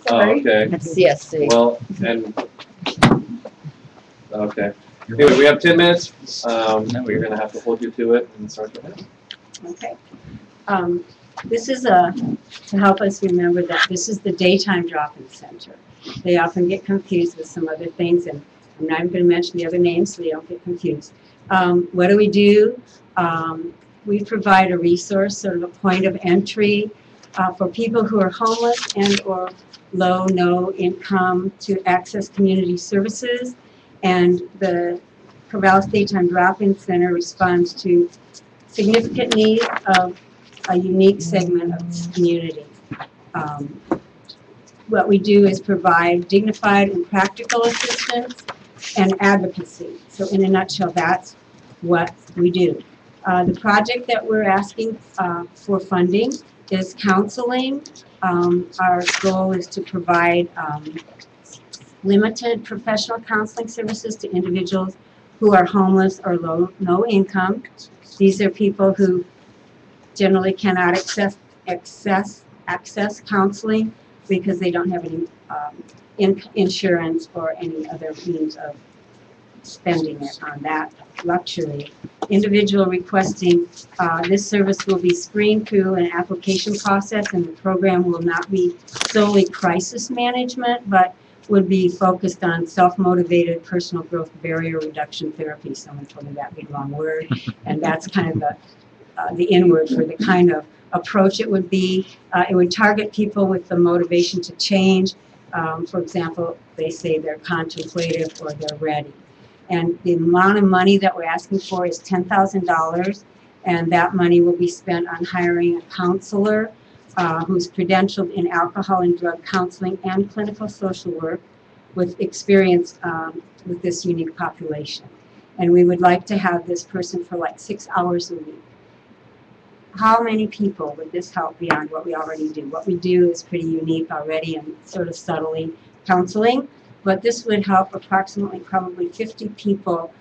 Oh, okay. That's CSC. Well, and, okay. Anyway, we have 10 minutes. We're going to have to hold you to it and start with that. Okay. This is to help us remember that this is the daytime drop-in center. They often get confused with some other things, and I'm not even going to mention the other names so they don't get confused. What do? We provide a resource, sort of a point of entry for people who are homeless and or low, no income to access community services. And the Corvallis Daytime Drop-In Center responds to significant needs of a unique segment of this community. What we do is provide dignified and practical assistance and advocacy. So in a nutshell, that's what we do. The project that we're asking for funding is counseling. Our goal is to provide limited professional counseling services to individuals who are homeless or no income. These are people who generally cannot access counseling because they don't have any insurance or any other means of spending it on that luxury. Individual requesting this service will be screened through an application process, and the program will not be solely crisis management, but would be focused on self-motivated personal growth barrier reduction therapy. Someone told me that big long word, and that's kind of the inward for the kind of approach it would be. It would target people with the motivation to change. For example, they say they're contemplative or they're ready. And the amount of money that we're asking for is $10,000, and that money will be spent on hiring a counselor who's credentialed in alcohol and drug counseling and clinical social work with experience with this unique population. And we would like to have this person for like 6 hours a week. How many people would this help beyond what we already do? What we do is pretty unique already and sort of subtly counseling, but this would help approximately probably 50 people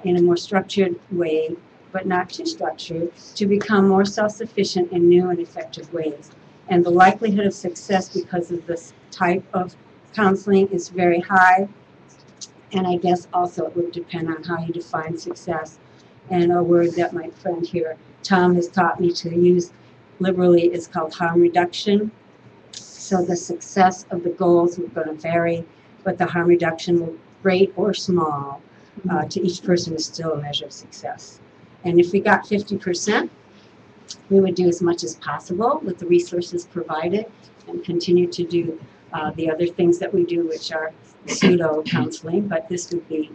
in a more structured way, but not too structured, to become more self-sufficient in new and effective ways. And the likelihood of success because of this type of counseling is very high, and I guess also it would depend on how you define success. And a word that my friend here, Tom, has taught me to use liberally is called harm reduction. So the success of the goals are going to vary, but the harm reduction will, great or small, to each person is still a measure of success. And if we got 50%, we would do as much as possible with the resources provided and continue to do the other things that we do, which are pseudo-counseling, but this would be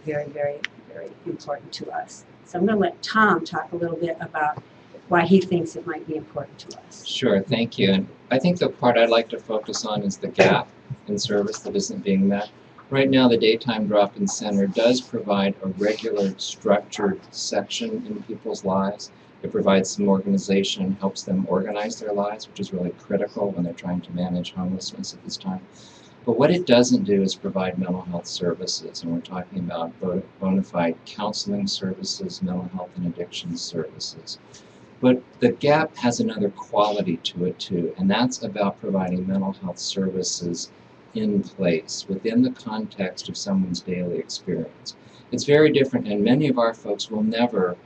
very, very, very important to us. So I'm going to let Tom talk a little bit about why he thinks it might be important to us. Sure, thank you. And I think the part I'd like to focus on is the gap in service that isn't being met. Right now, the Daytime Drop-In Center does provide a regular, structured section in people's lives. It provides some organization, helps them organize their lives, which is really critical when they're trying to manage homelessness at this time. But what it doesn't do is provide mental health services, and we're talking about bona fide counseling services, mental health and addiction services. But the gap has another quality to it too, and that's about providing mental health services in place, within the context of someone's daily experience. It's very different, and many of our folks will never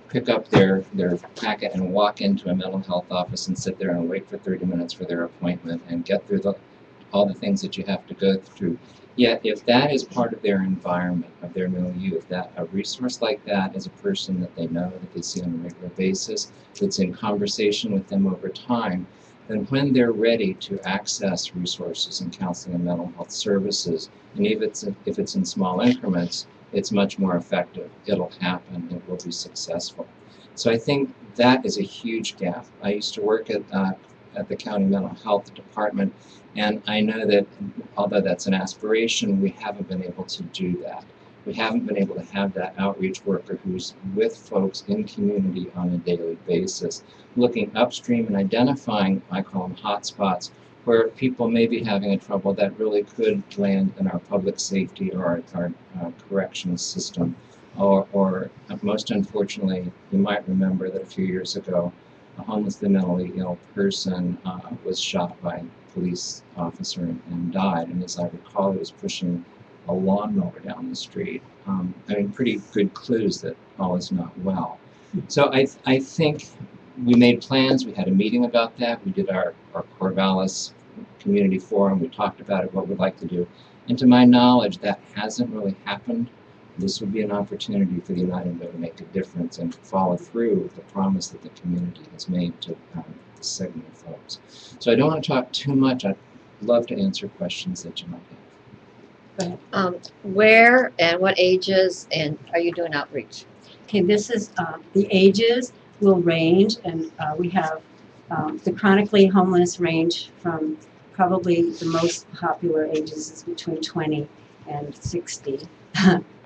pick up their packet and walk into a mental health office and sit there and wait for 30 minutes for their appointment and get through all the things that you have to go through. Yet, if that is part of their environment, of their milieu, if that a resource like that is a person that they know, that they see on a regular basis, that's in conversation with them over time, then when they're ready to access resources in counseling and mental health services, and if it's in small increments, it's much more effective. It'll happen. It will be successful. So I think that is a huge gap. I used to work at the county mental health department, and I know that although that's an aspiration, we haven't been able to do that. We haven't been able to have that outreach worker who's with folks in community on a daily basis, looking upstream and identifying, I call them hotspots, where people may be having a trouble that really could land in our public safety or our corrections system. Or most unfortunately, you might remember that a few years ago, a homelessly mentally ill person was shot by a police officer and died. And as I recall, he was pushing a lawnmower down the street. I mean, pretty good clues that all is not well. So I think we made plans. We had a meeting about that. We did our Corvallis community forum. We talked about it, what we'd like to do. And to my knowledge, that hasn't really happened. This would be an opportunity for the United Way to make a difference and follow through with the promise that the community has made to this segment of folks. So I don't want to talk too much. I'd love to answer questions that you might have. Go ahead. Where and what ages and are you doing outreach? Okay, this is, the ages will range, and we have the chronically homeless range from probably the most popular ages is between 20 and 60.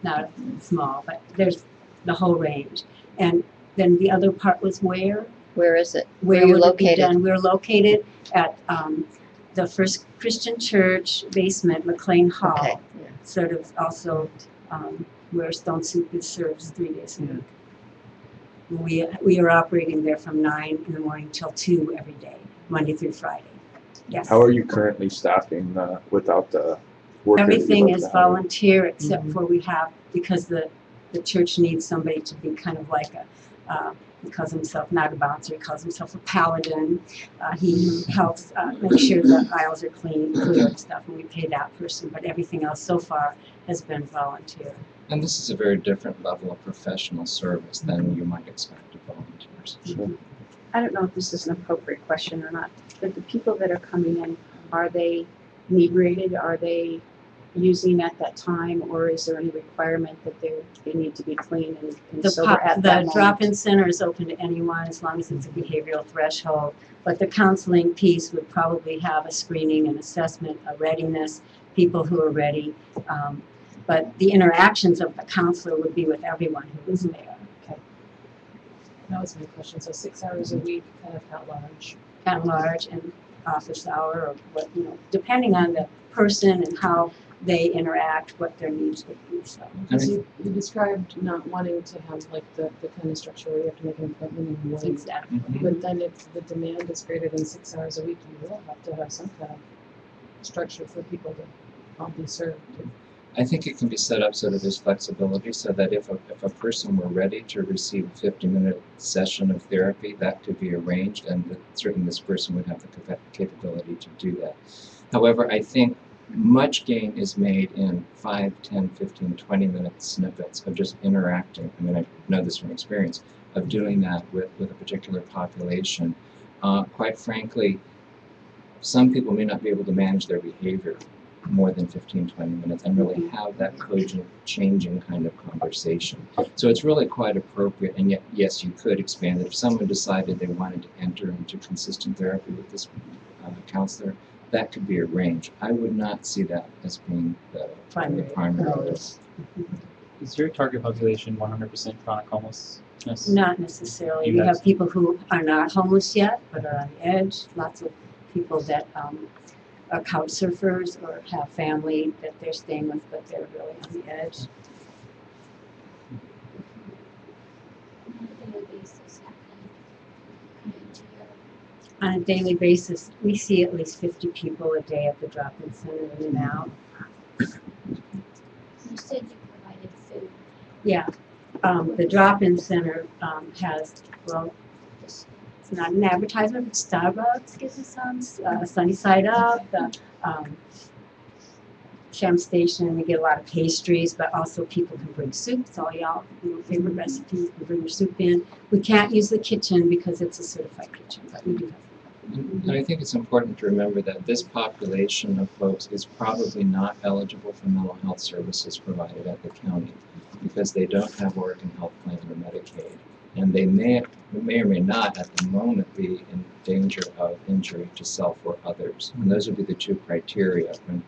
Not small, but there's the whole range. And then the other part was where? Where is it? Where are you would it be located? done? We're located at the First Christian Church basement, McLean Hall. Okay. Sort of also where Stone Soup is served 3 days a week. We are operating there from 9 in the morning till 2 every day, Monday through Friday. Yes. How are you currently staffing without the work? Everything is volunteer except for we have, because the church needs somebody to be kind of like he calls himself not a bouncer, he calls himself a paladin. He helps make sure the aisles are clear and stuff, and we pay that person, but everything else so far has been volunteer. And this is a very different level of professional service than you might expect of volunteers. Sure. I don't know if this is an appropriate question or not, but the people that are coming in, are they inebriated? Are they using at that time, or is there any requirement that they need to be clean and sober at that The moment? drop-in center is open to anyone as long as it's a behavioral threshold, but the counseling piece would probably have a screening and assessment, a readiness, people who are ready. But the interactions of the counselor would be with everyone who was there. Okay. That was my question. So 6 hours a week, kind of at large. At large and office hour, or what, depending on the person and how they interact, what their needs would be. So. Because you described not wanting to have like the kind of structure where you have to make an appointment in the morning. Exactly. But then if the demand is greater than 6 hours a week, you will have to have some kind of structure for people to all be served. I think it can be set up so that there's flexibility, so that if a person were ready to receive a 50-minute session of therapy, that could be arranged, and certainly this person would have the capability to do that. However, I think much gain is made in 5, 10, 15, 20-minute snippets of just interacting. I mean, I know this from experience, of doing that with a particular population. Quite frankly, some people may not be able to manage their behavior more than 15, 20 minutes and really have that cogent, changing kind of conversation. So it's really quite appropriate, and yet, yes, you could expand it. If someone decided they wanted to enter into consistent therapy with this counselor, that could be arranged. I would not see that as being the primary. Is your target population 100% chronic homelessness? Not necessarily. You We have have people who are not homeless yet, but are on the edge. Lots of people that are couch surfers or have family that they're staying with, but they're really on the edge. On a daily basis, we see at least 50 people a day at the drop-in center in and out. You said you provided food. Yeah, the drop-in center has, well, it's not an advertisement, but Starbucks gives us some, Sunny Side Up, the Shem Station, we get a lot of pastries, but also people can bring soup. It's all y'all, favorite recipes, you can bring your soup in. We can't use the kitchen because it's a certified kitchen, but we do have. And I think it's important to remember that this population of folks is probably not eligible for mental health services provided at the county because they don't have Oregon Health Plan or Medicaid. And they may or may not at the moment be in danger of injury to self or others. And those would be the two criteria. And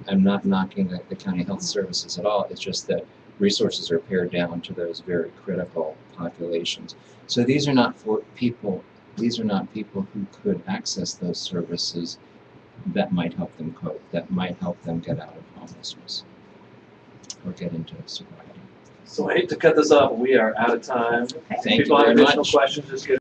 I'm not knocking the county health services at all. It's just that resources are pared down to those very critical populations. So these are not for people. These are not people who could access those services that might help them cope, that might help them get out of homelessness or get into sobriety. So I hate to cut this off, but we are out of time. Okay. Thank People you have very additional much. questions, just get